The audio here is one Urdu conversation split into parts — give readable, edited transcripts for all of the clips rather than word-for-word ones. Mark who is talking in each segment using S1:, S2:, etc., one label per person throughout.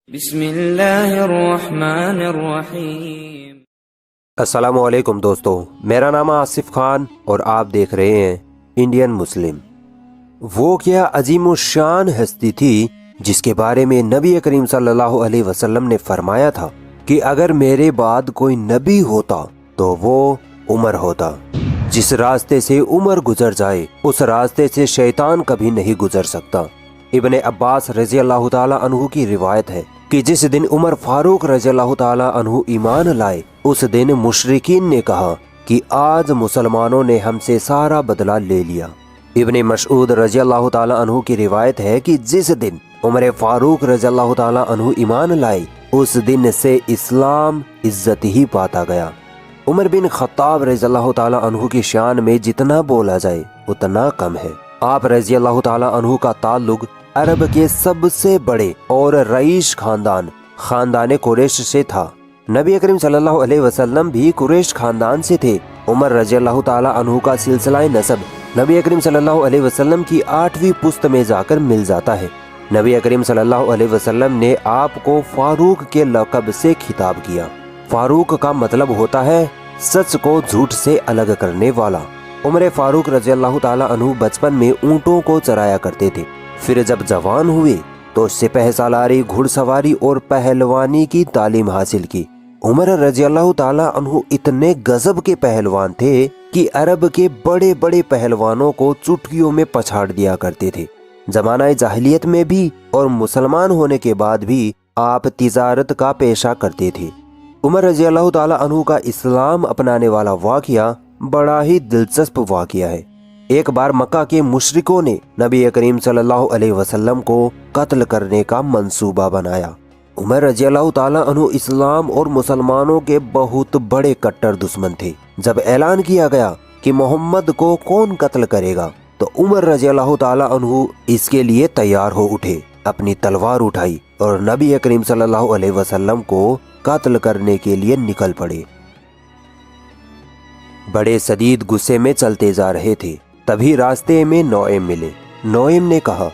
S1: بسم اللہ الرحمن الرحیم۔
S2: السلام علیکم دوستو، میرا نام آصف خان اور آپ دیکھ رہے ہیں انڈین مسلم۔ وہ کیا عظیم الشان ہستی تھی جس کے بارے میں نبی کریم صلی اللہ علیہ وسلم نے فرمایا تھا کہ اگر میرے بعد کوئی نبی ہوتا تو وہ عمر ہوتا۔ جس راستے سے عمر گزر جائے اس راستے سے شیطان کبھی نہیں گزر سکتا۔ ابن عباس رضی اللہ تعالی عنہ کی روایت ہے کہ جس دن عمر فاروق رضی اللہ تعالی عنہ ایمان لائے اس دن مشرکین نے کہا کہ آج مسلمانوں نے ہم سے سارا بدلہ لے لیا۔ ابن مسعود رضی اللہ تعالی عنہ کی روایت ہے کہ جس دن عمر فاروق رضی اللہ تعالی عنہ ایمان لائے اس دن سے اسلام عزت ہی پاتا گیا۔ عمر بن خطاب رضی اللہ تعالی عنہ کی شان میں جتنا بولا جائے اتنا کم ہے۔ آپ رضی اللہ تعالی عنہ کا تعلق عرب کے سب سے بڑے اور رئیس خاندان قریش سے تھا۔ نبی کریم صلی اللہ علیہ وسلم بھی قریش خاندان سے تھے۔ عمر رضی اللہ تعالی عنہ کا سلسلہ نسب نبی کریم صلی اللہ علیہ وسلم کی 8ویں پشت میں جا کر مل جاتا ہے۔ نبی کریم صلی اللہ علیہ وسلم نے آپ کو فاروق کے لقب سے خطاب کیا۔ فاروق کا مطلب ہوتا ہے سچ کو جھوٹ سے الگ کرنے والا۔ عمر فاروق رضی اللہ تعالی عنہ بچپن میں اونٹوں کو چرایا کرتے تھے، پھر جب جوان ہوئے تو سپہ سالاری، گھڑ سواری اور پہلوانی کی تعلیم حاصل کی۔ عمر رضی اللہ تعالی عنہ اتنے غضب کے پہلوان تھے کہ عرب کے بڑے بڑے پہلوانوں کو چٹکیوں میں پچھاڑ دیا کرتے تھے۔ زمانہ جاہلیت میں بھی اور مسلمان ہونے کے بعد بھی آپ تجارت کا پیشہ کرتے تھے۔ عمر رضی اللہ تعالی عنہ کا اسلام اپنانے والا واقعہ بڑا ہی دلچسپ واقعہ ہے۔ ایک بار مکہ کے مشرکوں نے نبی کریم صلی اللہ علیہ وسلم کو قتل کرنے کا منصوبہ بنایا۔ عمر رضی اللہ تعالی عنہ اسلام اور مسلمانوں کے بہت بڑے کٹر دشمن تھے۔ جب اعلان کیا گیا کہ محمد کو کون قتل کرے گا تو عمر رضی اللہ تعالی عنہ اس کے لیے تیار ہو اٹھے، اپنی تلوار اٹھائی اور نبی کریم صلی اللہ علیہ وسلم کو قتل کرنے کے لیے نکل پڑے۔ بڑے شدید غصے میں چلتے جا رہے تھے، تبھی راستے میں نعیم ملے۔ نعیم نے کہا،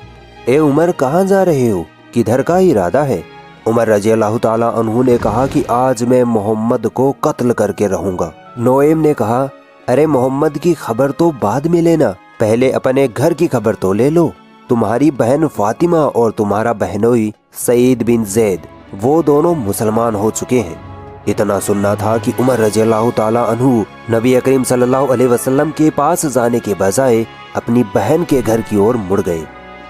S2: اے عمر کہاں جا رہے ہو، کدھر کا ارادہ ہے؟ عمر رضی اللہ تعالی عنہ نے کہا کہ آج میں محمد کو قتل کر کے رہوں گا۔ نعیم نے کہا، ارے محمد کی خبر تو بعد میں لینا، پہلے اپنے گھر کی خبر تو لے لو۔ تمہاری بہن فاطمہ اور تمہارا بہنوئی سعید بن زید وہ دونوں مسلمان ہو چکے ہیں۔ اتنا سننا تھا کہ عمر رضی اللہ تعالی عنہ نبی کریم صلی اللہ علیہ وسلم کے پاس جانے کے بجائے اپنی بہن کے گھر کی اور مڑ گئے۔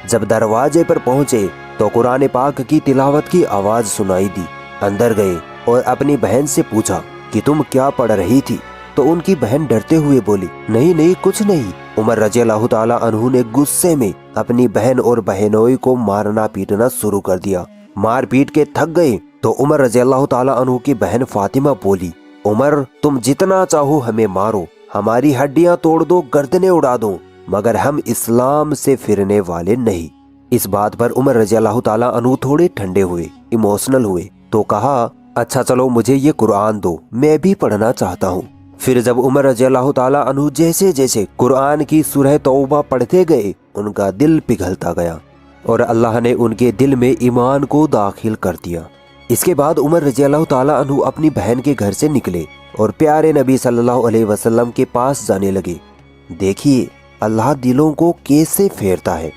S2: جب دروازے پر پہنچے تو قرآن پاک کی تلاوت کی آواز سنائی دی۔ اندر گئے اور اپنی بہن سے پوچھا کہ تم کیا پڑھ رہی تھی؟ تو ان کی بہن ڈرتے ہوئے بولی، نہیں کچھ نہیں۔ عمر رضی اللہ تعالی عنہ نے غصے میں اپنی بہن اور بہنوئی کو مارنا پیٹنا شروع کر دیا۔ مار پیٹ کے تھک گئے تو عمر رضی اللہ تعالی عنہ کی بہن فاطمہ بولی، عمر تم جتنا چاہو ہمیں مارو، ہماری ہڈیاں توڑ دو، گردنیں اڑا دو، مگر ہم اسلام سے پھرنے والے نہیں۔ اس بات پر عمر رضی اللہ تعالی عنہ تھوڑے ٹھنڈے ہوئے، ایموشنل ہوئے، تو کہا، اچھا چلو مجھے یہ قرآن دو، میں بھی پڑھنا چاہتا ہوں۔ پھر جب عمر رضی اللہ تعالی عنہ جیسے جیسے قرآن کی سورہ توبہ پڑھتے گئے ان کا دل پگھلتا گیا اور اللہ نے ان کے دل میں ایمان کو داخل کر دیا۔ اس کے بعد عمر رضی اللہ تعالی عنہ اپنی بہن کے گھر سے نکلے اور پیارے نبی صلی اللہ علیہ وسلم کے پاس جانے لگے۔ دیکھیے اللہ دلوں کو کیسے پھیرتا ہے۔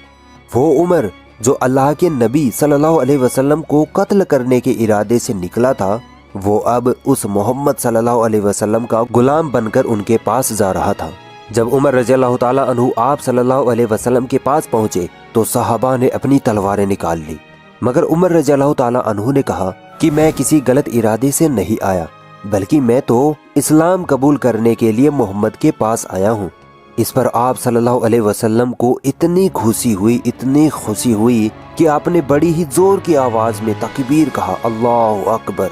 S2: وہ عمر جو اللہ کے نبی صلی اللہ علیہ وسلم کو قتل کرنے کے ارادے سے نکلا تھا، وہ اب اس محمد صلی اللہ علیہ وسلم کا غلام بن کر ان کے پاس جا رہا تھا۔ جب عمر رضی اللہ تعالی عنہ آپ صلی اللہ علیہ وسلم کے پاس پہنچے تو صحابہ نے اپنی تلواریں نکال لی، مگر عمر رضی اللہ تعالی عنہ نے کہا کہ میں کسی غلط ارادے سے نہیں آیا، بلکہ میں تو اسلام قبول کرنے کے لیے محمد کے پاس آیا ہوں۔ اس پر آپ صلی اللہ علیہ وسلم کو اتنی خوشی ہوئی کہ آپ نے بڑی ہی زور کی آواز میں تکبیر کہا، اللہ اکبر۔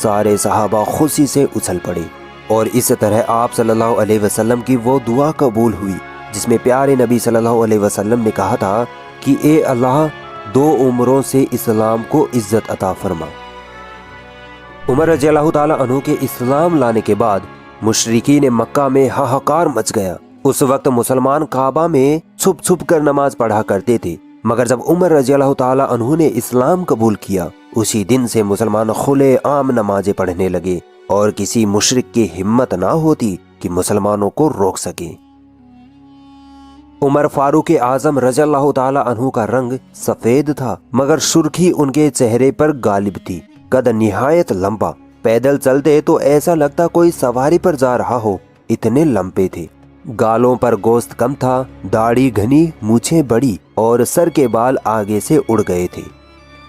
S2: سارے صحابہ خوشی سے اچھل پڑے اور اس طرح آپ صلی اللہ علیہ وسلم کی وہ دعا قبول ہوئی جس میں پیارے نبی صلی اللہ علیہ وسلم نے کہا تھا کہ اے اللہ 2 عمروں سے اسلام کو عزت عطا فرما۔ عمر رضی اللہ تعالی عنہ کے اسلام لانے کے بعد مشرکین مکہ میں ہاہاکار مچ گیا۔ اس وقت مسلمان کعبہ میں چھپ چھپ کر نماز پڑھا کرتے تھے مگر جب عمر رضی اللہ تعالیٰ عنہ نے اسلام قبول کیا، اسی دن سے مسلمان کھلے عام نمازیں پڑھنے لگے اور کسی مشرک کی ہمت نہ ہوتی کہ مسلمانوں کو روک سکے۔ عمر فاروق اعظم رضی اللہ تعالیٰ عنہ کا رنگ سفید تھا، مگر سرخی ان کے چہرے پر غالب تھی۔ قد نہایت لمبا، پیدل چلتے تو ایسا لگتا کوئی سواری پر جا رہا ہو، اتنے لمبے تھے۔ گالوں پر گوشت کم تھا، داڑھی گھنی، مونچھیں بڑی اور سر کے بال آگے سے اڑ گئے تھے۔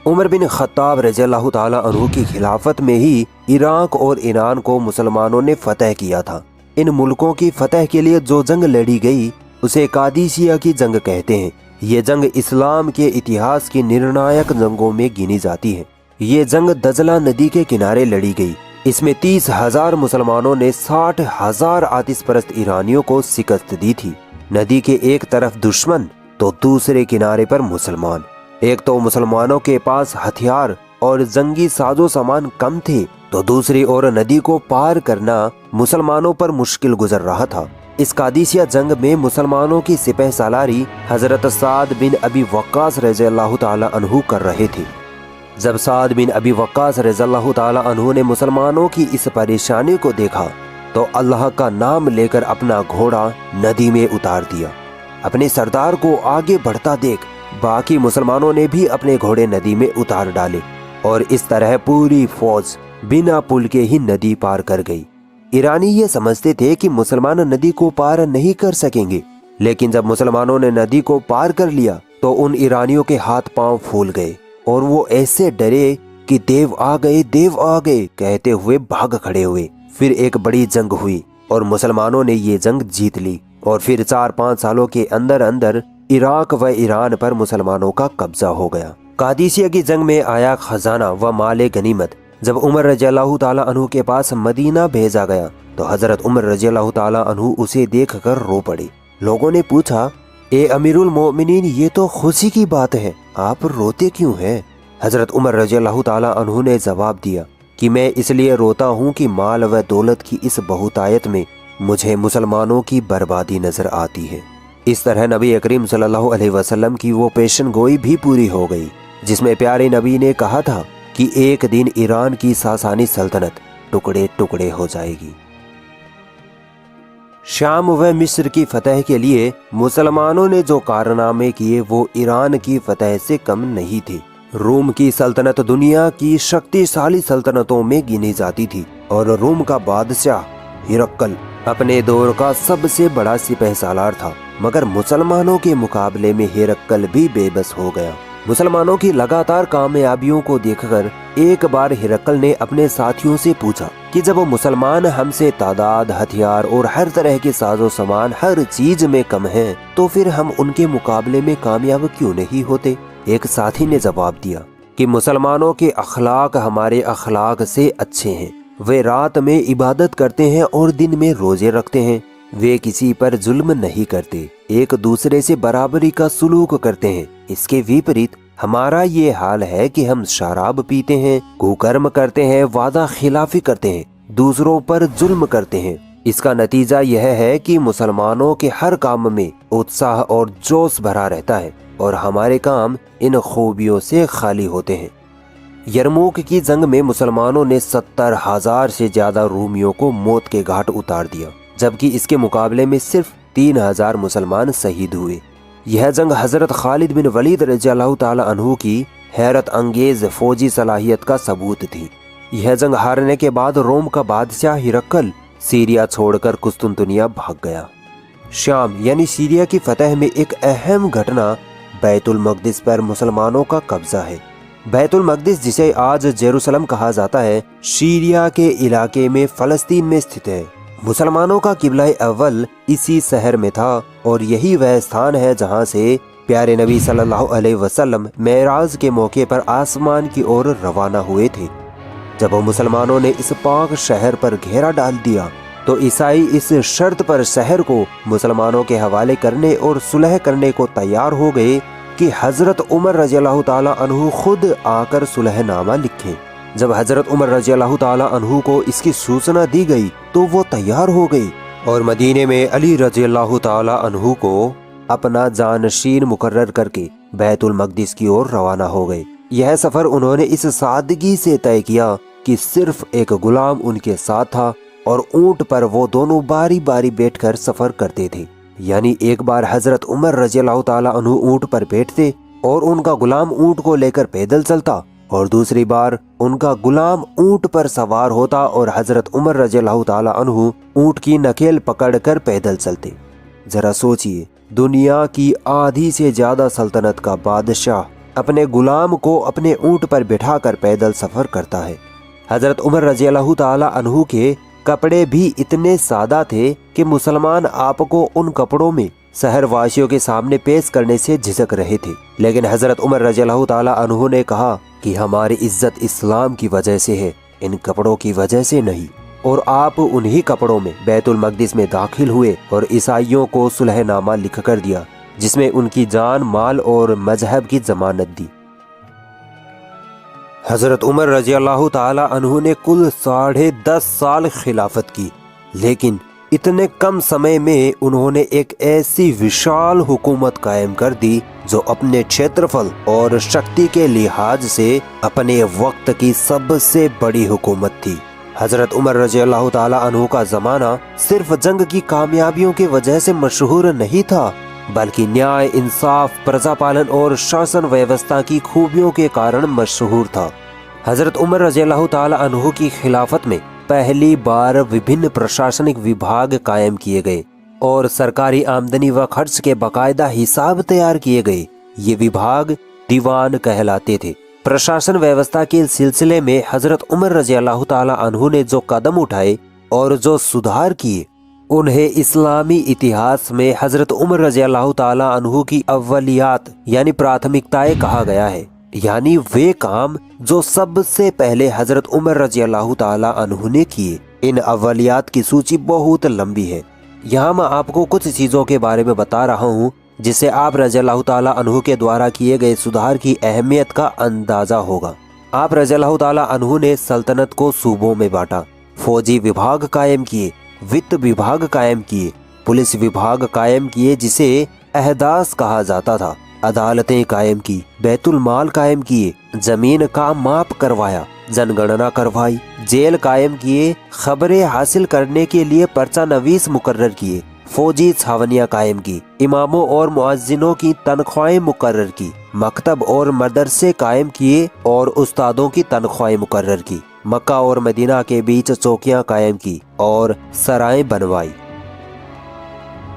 S2: عمر بن خطاب رضی اللہ تعالیٰ عنہ کی خلافت میں ہی عراق اور ایران کو مسلمانوں نے فتح کیا تھا۔ ان ملکوں کی فتح کے لیے جو جنگ لڑی گئی اسے قادسیہ کی جنگ کہتے ہیں۔ یہ جنگ اسلام کے اتہاس کی نرنایک جنگوں میں گنی جاتی ہے۔ یہ جنگ دجلہ ندی کے کنارے لڑی گئی۔ اس میں 30,000 مسلمانوں نے 60,000 آتش پرست ایرانیوں کو شکست دی تھی۔ ندی کے ایک طرف دشمن تو دوسرے کنارے پر مسلمان۔ ایک تو مسلمانوں کے پاس ہتھیار اور جنگی ساز و سامان کم تھے، تو دوسری اور ندی کو پار کرنا مسلمانوں پر مشکل گزر رہا تھا۔ اس قادسیہ جنگ میں مسلمانوں کی سپہ سالاری حضرت سعد بن ابی وقاص رضی اللہ تعالیٰ عنہ کر رہے تھے۔ جب سعد بن ابی وقاص رضی اللہ تعالیٰ عنہ نے مسلمانوں کی اس پریشانی کو دیکھا تو اللہ کا نام لے کر اپنا گھوڑا ندی میں اتار دیا۔ اپنے سردار کو آگے بڑھتا دیکھ باقی مسلمانوں نے بھی اپنے گھوڑے ندی میں اتار ڈالے اور اس طرح پوری فوج بنا پل کے ہی ندی پار کر گئی۔ ایرانی یہ سمجھتے تھے کہ مسلمان ندی کو پار نہیں کر سکیں گے، لیکن جب مسلمانوں نے ندی کو پار کر لیا تو ان ایرانیوں کے ہاتھ پاؤں پھول گئے اور وہ ایسے ڈرے کہ دیو آ گئے، دیو آ گئے کہتے ہوئے بھاگ کھڑے ہوئے۔ پھر ایک بڑی جنگ ہوئی اور مسلمانوں نے یہ جنگ جیت لی، اور پھر 4-5 سالوں کے اندر اندر عراق و ایران پر مسلمانوں کا قبضہ ہو گیا۔ قادسیہ کی جنگ میں آیا خزانہ و مال غنیمت جب عمر رضی اللہ تعالیٰ عنہ کے پاس مدینہ بھیجا گیا تو حضرت عمر رضی اللہ تعالیٰ عنہ اسے دیکھ کر رو پڑے۔ لوگوں نے پوچھا، اے امیر المومنین، یہ تو خوشی کی بات ہے، آپ روتے کیوں ہیں؟ حضرت عمر رضی اللہ تعالیٰ عنہ نے جواب دیا کہ میں اس لیے روتا ہوں کہ مال و دولت کی اس بہتایت میں مجھے مسلمانوں کی بربادی نظر آتی ہے۔ اس طرح نبی کریم صلی اللہ علیہ وسلم کی وہ پیشن گوئی بھی پوری ہو گئی جس میں پیارے نبی نے کہا تھا کہ ایک دن ایران کی ساسانی سلطنت ٹکڑے ٹکڑے ہو جائے گی۔ شام و مصر کی فتح کے لیے مسلمانوں نے جو کارنامے کیے وہ ایران کی فتح سے کم نہیں تھے۔ روم کی سلطنت دنیا کی شکتیشالی سلطنتوں میں گنی جاتی تھی اور روم کا بادشاہ ہرقل اپنے دور کا سب سے بڑا سپہ سالار تھا، مگر مسلمانوں کے مقابلے میں ہرقل بھی بے بس ہو گیا۔ مسلمانوں کی لگاتار کامیابیوں کو دیکھ کر ایک بار ہرقل نے اپنے ساتھیوں سے پوچھا کہ جب مسلمان ہم سے تعداد، ہتھیار اور ہر طرح کے ساز و سامان ہر چیز میں کم ہیں تو پھر ہم ان کے مقابلے میں کامیاب کیوں نہیں ہوتے؟ ایک ساتھی نے جواب دیا کہ مسلمانوں کے اخلاق ہمارے اخلاق سے اچھے ہیں۔ وہ رات میں عبادت کرتے ہیں اور دن میں روزے رکھتے ہیں۔ وہ کسی پر ظلم نہیں کرتے، ایک دوسرے سے برابری کا سلوک کرتے ہیں۔ اس کے وپریت ہمارا یہ حال ہے کہ ہم شراب پیتے ہیں، کوکرم کرتے ہیں، وعدہ خلافی کرتے ہیں، دوسروں پر ظلم کرتے ہیں۔ اس کا نتیجہ یہ ہے کہ مسلمانوں کے ہر کام میں اتساہ اور جوش بھرا رہتا ہے اور ہمارے کام ان خوبیوں سے خالی ہوتے ہیں۔ یرموک کی جنگ میں مسلمانوں نے 70,000 سے زیادہ رومیوں کو موت کے گھاٹ اتار دیا، جبکہ اس کے مقابلے میں صرف 3,000 مسلمان شہید ہوئے۔ یہ جنگ حضرت خالد بن ولید رضی اللہ تعالی عنہ کی حیرت انگیز فوجی صلاحیت کا ثبوت تھی۔ یہ جنگ ہارنے کے بعد روم کا بادشاہ ہرقل سیریا چھوڑ کر قسطنطنیہ بھاگ گیا۔ شام یعنی سیریا کی فتح میں ایک اہم گھٹنا بیت المقدس پر مسلمانوں کا قبضہ ہے۔ بیت المقدس جسے آج جیروسلم کہا جاتا ہے، سیریا کے علاقے میں فلسطین میں استھت ہے۔ مسلمانوں کا قبلہ اول اسی شہر میں تھا اور یہی وہ استھان ہے جہاں سے پیارے نبی صلی اللہ علیہ وسلم معراج کے موقع پر آسمان کی اور روانہ ہوئے تھے۔ جب مسلمانوں نے اس پاک شہر پر گھیرا ڈال دیا تو عیسائی اس شرط پر شہر کو مسلمانوں کے حوالے کرنے اور صلح کرنے کو تیار ہو گئے کہ حضرت عمر رضی اللہ تعالی عنہ خود آ کر صلح نامہ لکھیں۔ جب حضرت عمر رضی اللہ تعالی عنہ کو اس کی سوچنا دی گئی تو وہ تیار ہو گئی اور مدینے میں علی رضی اللہ تعالی عنہ کو اپنا جانشین مقرر کر کے بیت المقدس کی اور روانہ ہو گئے۔ یہ سفر انہوں نے اس سادگی سے طے کیا کہ صرف ایک غلام ان کے ساتھ تھا اور اونٹ پر وہ دونوں باری باری بیٹھ کر سفر کرتے تھے۔ یعنی ایک بار حضرت عمر رضی اللہ تعالیٰ عنہ اونٹ پر بیٹھتے اور ان کا غلام اونٹ کو لے کر پیدل چلتا، اور دوسری بار ان کا غلام اونٹ پر سوار ہوتا اور حضرت عمر رضی اللہ تعالیٰ عنہ اونٹ کی نکیل پکڑ کر پیدل چلتے۔ ذرا سوچئے، دنیا کی آدھی سے زیادہ سلطنت کا بادشاہ اپنے غلام کو اپنے اونٹ پر بٹھا کر پیدل سفر کرتا ہے۔ حضرت عمر رضی اللہ تعالیٰ عنہ کے کپڑے بھی اتنے سادہ تھے کہ مسلمان آپ کو ان کپڑوں میں شہر واسیوں کے سامنے پیش کرنے سے جھجک رہے تھے، لیکن حضرت عمر رضی اللہ تعالیٰ عنہ نے کہا کہ ہماری عزت اسلام کی وجہ سے ہے، ان کپڑوں کی وجہ سے نہیں، اور آپ انہی کپڑوں میں بیت المقدس میں داخل ہوئے اور عیسائیوں کو صلح نامہ لکھ کر دیا، جس میں ان کی جان، مال اور مذہب کی ضمانت دی۔ حضرت عمر رضی اللہ تعالی عنہ نے کل 10.5 سال خلافت کی، لیکن اتنے کم سمے میں انہوں نے ایک ایسی وشال حکومت قائم کر دی جو اپنے چھیترفل اور شکتی کے لحاظ سے اپنے وقت کی سب سے بڑی حکومت تھی۔ حضرت عمر رضی اللہ تعالی عنہ کا زمانہ صرف جنگ کی کامیابیوں کی وجہ سے مشہور نہیں تھا، بلکہ نیائے، انصاف، پرجا پالن اور شاسن ویوستھا کی خوبیوں کے کارن مشہور تھا۔ حضرت عمر رضی اللہ تعالی عنہ کی خلافت میں پہلی بار وبھن پرشاسنک وبھاگ قائم کیے گئے اور سرکاری آمدنی و خرچ کے باقاعدہ حساب تیار کیے گئے۔ یہ وبھاگ دیوان کہلاتے تھے۔ پرشاسن ویوستھا کے سلسلے میں حضرت عمر رضی اللہ تعالی عنہ نے جو قدم اٹھائے اور جو سدھار کیے، انہیں اسلامی اتہاس میں حضرت عمر رضی اللہ تعالی عنہ کی اولیات یعنی پراتھمکتائیں کہا گیا ہے، یعنی وہ کام جو سب سے پہلے حضرت عمر رضی اللہ تعالی عنہ نے کیے۔ ان اولیات کی سوچی بہت لمبی ہے، یہاں میں آپ کو کچھ چیزوں کے بارے میں بتا رہا ہوں جس سے آپ رضی اللہ تعالی عنہ کے دوارا کیے گئے سدھار کی اہمیت کا اندازہ ہوگا۔ آپ رضی اللہ تعالی عنہ نے سلطنت کو صوبوں میں بانٹا، فوجی وبھاگ قائم کیے، وت وبھاگ قائم کیے، پولیس وبھاگ قائم کیے جسے احداث کہا جاتا تھا، عدالتیں قائم کی، بیت المال قائم کیے، زمین کا ماپ کروایا، جن گننا کروائی، جیل قائم کیے، خبریں حاصل کرنے کے لیے پرچہ نویس مقرر کیے، فوجی چھاونیاں قائم کی، اماموں اور مؤذنوں کی تنخواہیں مقرر کی، مکتب اور مدرسے قائم کیے اور استادوں کی تنخواہیں مقرر کی، مکہ اور مدینہ کے بیچ چوکیاں قائم کی اور سرائیں بنوائی۔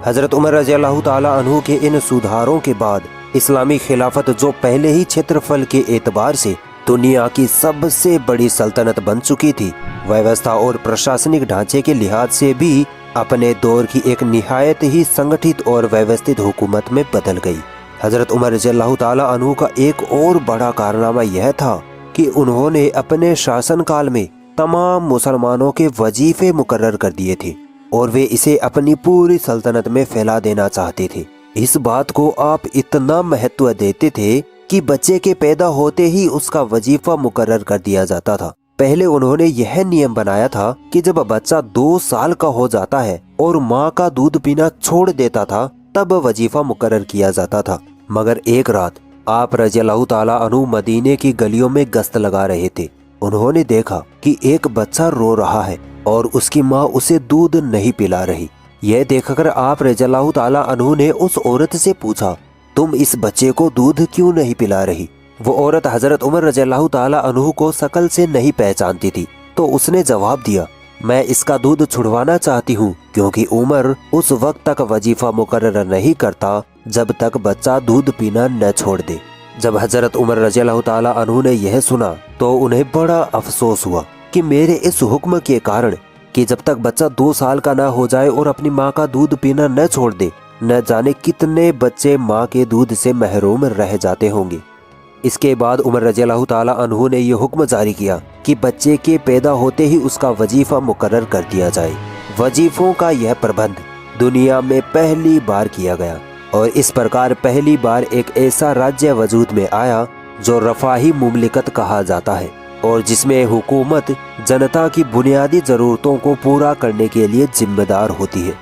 S2: حضرت عمر رضی اللہ تعالی عنہ کے ان سدھاروں کے بعد اسلامی خلافت جو پہلے ہی چھیترفل کے اعتبار سے دنیا کی سب سے بڑی سلطنت بن چکی تھی، ویوستھا اور پرشاسنک ڈھانچے کے لحاظ سے بھی اپنے دور کی ایک نہایت ہی سنگٹھت اور ویوستھت حکومت میں بدل گئی۔ حضرت عمر رضی اللہ تعالی عنہ کا ایک اور بڑا کارنامہ یہ تھا کہ انہوں نے اپنے شاسن کال میں تمام مسلمانوں کے وظیفے مقرر کر دیے تھے اور وہ اسے اپنی پوری سلطنت میں پھیلا دینا چاہتے تھے۔ اس بات کو آپ اتنا مہتو دیتے تھے کہ بچے کے پیدا ہوتے ہی اس کا وظیفہ مقرر کر دیا جاتا تھا۔ پہلے انہوں نے یہ نیم بنایا تھا کہ جب بچہ 2 سال کا ہو جاتا ہے اور ماں کا دودھ پینا چھوڑ دیتا تھا تب وظیفہ مقرر کیا جاتا تھا، مگر ایک رات آپ رضی اللہ تعالی عنہ مدینے کی گلیوں میں گشت لگا رہے تھے۔ انہوں نے دیکھا کہ ایک بچہ رو رہا ہے اور اس کی ماں اسے دودھ نہیں پلا رہی۔ یہ دیکھ کر آپ رضی اللہ تعالی عنہ نے اس عورت سے پوچھا، تم اس بچے کو دودھ کیوں نہیں پلا رہی؟ وہ عورت حضرت عمر رضی اللہ تعالی عنہ کو شکل سے نہیں پہچانتی تھی، تو اس نے جواب دیا، میں اس کا دودھ چھڑوانا چاہتی ہوں کیونکہ عمر اس وقت تک وظیفہ مقرر نہیں کرتا جب تک بچہ دودھ پینا نہ چھوڑ دے۔ جب حضرت عمر رضی اللہ تعالی عنہ نے یہ سنا تو انہیں بڑا افسوس ہوا کہ میرے اس حکم کے کارن کہ جب تک بچہ 2 سال کا نہ ہو جائے اور اپنی ماں کا دودھ پینا نہ چھوڑ دے، نہ جانے کتنے بچے ماں کے دودھ سے محروم رہ جاتے ہوں گے۔ اس کے بعد عمر رضی اللہ تعالی عنہ نے یہ حکم جاری کیا کہ بچے کے پیدا ہوتے ہی اس کا وظیفہ مقرر کر دیا جائے۔ وظیفوں کا یہ پربند دنیا میں پہلی بار کیا گیا اور اس پرکار پہلی بار ایک ایسا راجیہ وجود میں آیا جو رفاہی مملکت کہا جاتا ہے اور جس میں حکومت جنتا کی بنیادی ضرورتوں کو پورا کرنے کے لیے ذمہ دار ہوتی ہے۔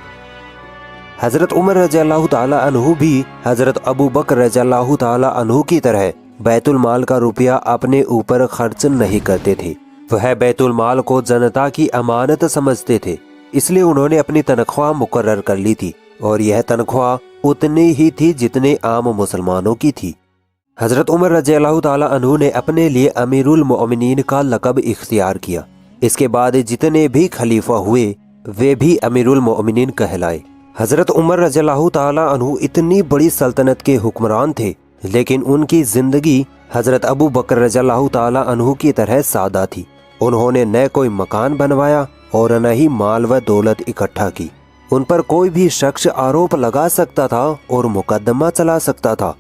S2: حضرت عمر رضی اللہ تعالی عنہ بھی حضرت ابو بکر رضی اللہ تعالی عنہ کی طرح بیت المال کا روپیہ اپنے اوپر خرچ نہیں کرتے تھے۔ وہ بیت المال کو جنتا کی امانت سمجھتے تھے، اس لیے انہوں نے اپنی تنخواہ مقرر کر لی تھی، اور یہ تنخواہ اتنی ہی تھی جتنے عام مسلمانوں کی تھی۔ حضرت عمر رضی اللہ تعالی عنہ نے اپنے لیے امیر المؤمنین کا لقب اختیار کیا۔ اس کے بعد جتنے بھی خلیفہ ہوئے وہ بھی امیر المؤمنین کہلائے۔ حضرت عمر رضی اللہ تعالی عنہ اتنی بڑی سلطنت کے حکمران تھے، لیکن ان کی زندگی حضرت ابو بکر رضی اللہ تعالی عنہ کی طرح سادہ تھی۔ انہوں نے نہ کوئی مکان بنوایا اور نہ ہی مال و دولت اکٹھا کی۔ ان پر کوئی بھی شخص آروپ لگا سکتا تھا اور مقدمہ چلا سکتا تھا۔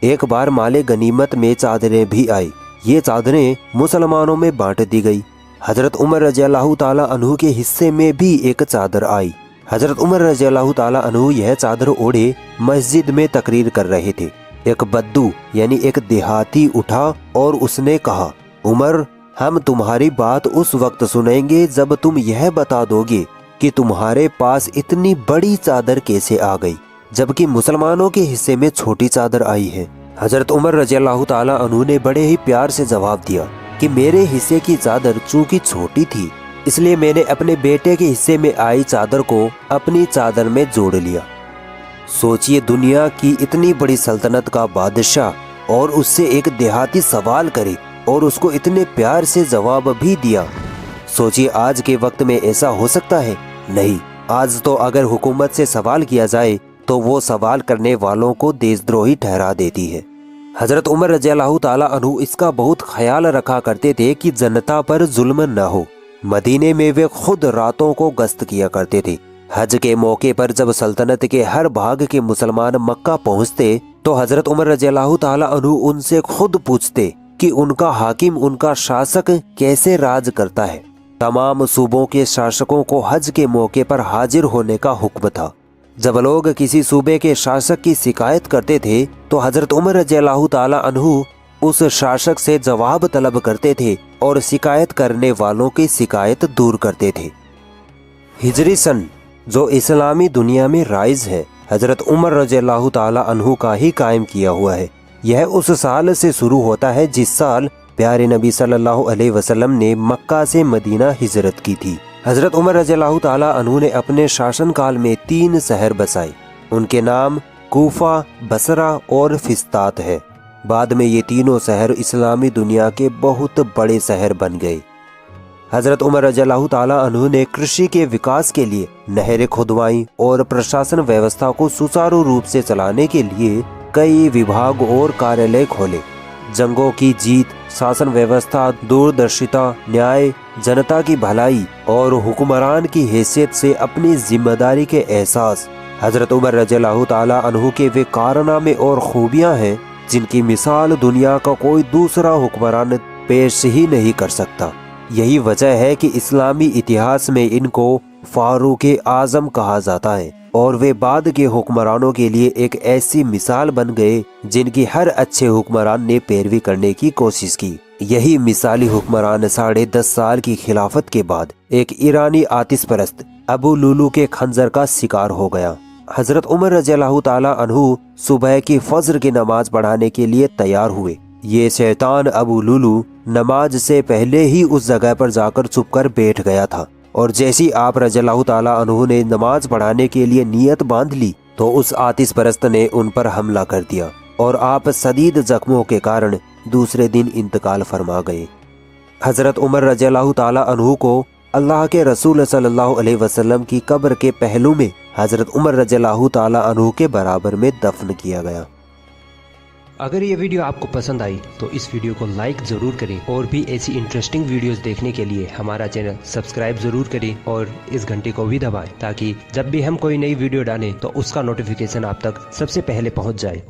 S2: ایک بار مال غنیمت میں چادریں بھی آئی، یہ چادریں مسلمانوں میں بانٹ دی گئی۔ حضرت عمر رضی اللہ تعالی عنہ کے حصے میں بھی ایک چادر آئی۔ حضرت عمر رضی اللہ تعالی عنہ یہ چادر اوڑھے مسجد میں تقریر کر رہے تھے۔ ایک بدو یعنی ایک دیہاتی اٹھا اور اس نے کہا، عمر، ہم تمہاری بات اس وقت سنیں گے جب تم یہ بتا دو گے کہ تمہارے پاس اتنی بڑی چادر کیسے آ گئی جبکہ مسلمانوں کے حصے میں چھوٹی چادر آئی ہے۔ حضرت عمر رضی اللہ تعالی عنہ نے بڑے ہی پیار سے جواب دیا کہ میرے حصے کی چادر چونکہ چھوٹی تھی اس لیے میں نے اپنے بیٹے کے حصے میں آئی چادر کو اپنی چادر میں جوڑ لیا۔ سوچئے، دنیا کی اتنی بڑی سلطنت کا بادشاہ اور اس سے ایک دیہاتی سوال کرے اور اس کو اتنے پیار سے جواب بھی دیا۔ سوچئے آج کے وقت میں ایسا ہو سکتا ہے؟ نہیں۔ آج تو اگر حکومت سے سوال کیا جائے تو وہ سوال کرنے والوں کو دیش دروہی ٹھہرا دیتی ہے۔ حضرت عمر رضی اللہ تعالی عنہ اس کا بہت خیال رکھا کرتے تھے کہ جنتا پر ظلم نہ ہو۔ مدینے میں وہ خود راتوں کو گشت کیا کرتے تھے۔ حج کے موقع پر جب سلطنت کے ہر بھاگ کے مسلمان مکہ پہنچتے تو حضرت عمر رضی اللہ تعالی عنہ ان سے خود پوچھتے کہ ان کا حاکم، ان کا شاسک کیسے راج کرتا ہے۔ تمام صوبوں کے شاسکوں کو حج کے موقع پر حاضر ہونے کا حکم تھا۔ جب لوگ کسی صوبے کے شاسک کی شکایت کرتے تھے تو حضرت عمر رضی اللہ تعالی عنہ اس شاسک سے جواب طلب کرتے تھے اور شکایت کرنے والوں کی شکایت دور کرتے تھے۔ ہجری سن جو اسلامی دنیا میں رائج ہے، حضرت عمر رضی اللہ تعالی عنہ کا ہی قائم کیا ہوا ہے۔ یہ اس سال سے شروع ہوتا ہے جس سال پیارے نبی صلی اللہ علیہ وسلم نے مکہ سے مدینہ ہجرت کی تھی۔ حضرت عمر رضی اللہ تعالی عنہ نے اپنے شاسن کال میں 3 شہر بسائے۔ ان کے نام کوفہ، بصرہ اور فسطاط ہے۔ بعد میں یہ تینوں شہر اسلامی دنیا کے بہت بڑے شہر بن گئے۔ حضرت عمر رضی اللہ تعالی عنہ نے کرشی کے وکاس کے لیے نہریں کھدوائیں اور پرشاسن ویوستھا کو سچارو روپ سے چلانے کے لیے کئی وبھاگ اور کاریالے کھولے۔ جنگوں کی جیت، شاسن ویوستھا، دوردرشتا، نیائے، جنتا کی بھلائی اور حکمران کی حیثیت سے اپنی ذمہ داری کے احساس، حضرت عمر رضی اللہ تعالی عنہ کے وہ کارنامے اور خوبیاں ہیں جن کی مثال دنیا کا کوئی دوسرا حکمران پیش ہی نہیں کر سکتا۔ یہی وجہ ہے کہ اسلامی اتہاس میں ان کو فاروق اعظم کہا جاتا ہے، اور وہ بعد کے حکمرانوں کے لیے ایک ایسی مثال بن گئے جن کی ہر اچھے حکمران نے پیروی کرنے کی کوشش کی۔ یہی مثالی حکمران 10.5 سال کی خلافت کے بعد ایک ایرانی آتش پرست ابو لولو کے خنجر کا شکار ہو گیا۔ حضرت عمر رضی اللہ تعالی عنہ صبح کی فجر کی نماز پڑھانے کے لیے تیار ہوئے۔ یہ شیطان ابو لولو نماز سے پہلے ہی اس جگہ پر جا کر چھپ کر بیٹھ گیا تھا، اور جیسی آپ رضی اللہ تعالی عنہ نے نماز پڑھانے کے لیے نیت باندھ لی تو اس آتش پرست نے ان پر حملہ کر دیا، اور آپ شدید زخموں کے کارن دوسرے دن انتقال فرما گئے۔ حضرت عمر رضی اللہ تعالی عنہ کو اللہ کے رسول صلی اللہ علیہ وسلم کی قبر کے پہلو میں حضرت عمر رضی اللہ تعالی عنہ کے برابر میں دفن کیا گیا۔
S3: اگر یہ ویڈیو آپ کو پسند آئی تو اس ویڈیو کو لائک ضرور کریں، اور بھی ایسی انٹرسٹنگ ویڈیوز دیکھنے کے لیے ہمارا چینل سبسکرائب ضرور کریں اور اس گھنٹی کو بھی دبائیں تاکہ جب بھی ہم کوئی نئی ویڈیو ڈالیں تو اس کا نوٹیفیکیشن آپ تک سب سے پہلے پہنچ جائے۔